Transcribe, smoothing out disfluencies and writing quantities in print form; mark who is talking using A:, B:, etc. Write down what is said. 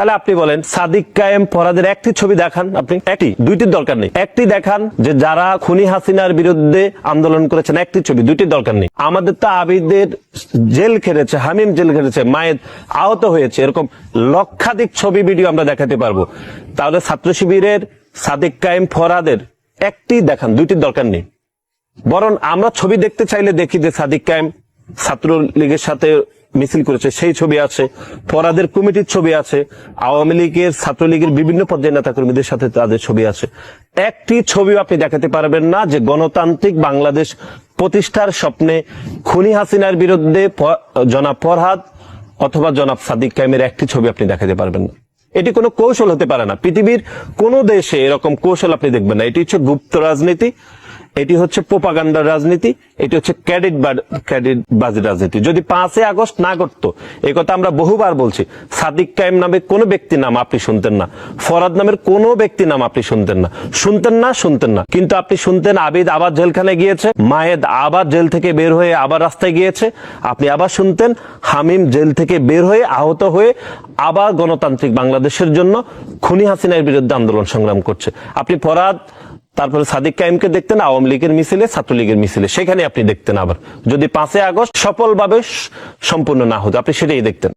A: তাহলে আপনি বলেন সাদিক কায়েম ফরহাদের একটি ছবি দেখান, আপনি একটি, দুইটির দরকার নেই, একটি দেখান যে যারা খুনি হাসিনার বিরুদ্ধে আন্দোলন করেছেন, একটি ছবি, দুইটির দরকার নেই। আমাদের তো আবিদের জেল খেটেছে, হামিম জেল খেটেছে, মায়ের আহত হয়েছে, এরকম লক্ষাধিক ছবি ভিডিও আমরা দেখাতে পারবো। তাহলে ছাত্র শিবিরের সাদিক কায়েম ফরহাদের একটি দেখান, দুইটির দরকার নেই। বরং আমরা ছবি দেখতে চাইলে দেখি যে সাদিক কায়েম ছাত্রলীগের সাথে মিছিল করেছে, সেই ছবি আছে, ফরহাদের কমিটির ছবি আছে, আওয়ামী লীগের ছাত্রলীগের বিভিন্ন পর্যায়ের নেতা কর্মীদের সাথে তাদের ছবি আছে। একটি ছবিও আপনি দেখাতে পারবেন না যে গণতান্ত্রিক বাংলাদেশ প্রতিষ্ঠার স্বপ্নে খুনি হাসিনার বিরুদ্ধে জনাব ফরহাদ অথবা জনাব সাদিক কায়েমের একটি ছবি আপনি দেখাতে পারবেন না। এটি কোনো কৌশল হতে পারে না, পৃথিবীর কোন দেশে এরকম কৌশল আপনি দেখবেন না। এটি হচ্ছে গুপ্ত রাজনীতি, এটি হচ্ছে প্রোপাগান্ডার রাজনীতি, এটি হচ্ছে ক্রেডিটবাজি রাজনীতি। যদি 5 আগস্ট না করতো, এই কথা আমরা বহুবার বলছি, সাদিক কায়েম নামে কোনো ব্যক্তির নাম আপনি শুনতেন না, ফরহাদ নামের কোনো ব্যক্তির নাম আপনি শুনতেন না। কিন্তু আপনি শুনতেন আবিদ আবার জেলখানে গিয়েছে, মায়েদ আবার জেল থেকে বের হয়ে আবার রাস্তায় গিয়েছে, আপনি আবার শুনতেন হামিম জেল থেকে বের হয়ে আহত হয়ে আবার গণতান্ত্রিক বাংলাদেশের জন্য খুনি হাসিনার বিরুদ্ধে আন্দোলন সংগ্রাম করছে। আপনি ফরহাদ তারপরে সাদিক কায়েমকে দেখতেন আওয়ামী লীগের মিছিলে, ছাত্রলীগের মিছিলে, সেখানে আপনি দেখতেন। আবার যদি 5 আগস্ট সফলভাবে সম্পূর্ণ না হতো, আপনি সেটাই দেখতেন।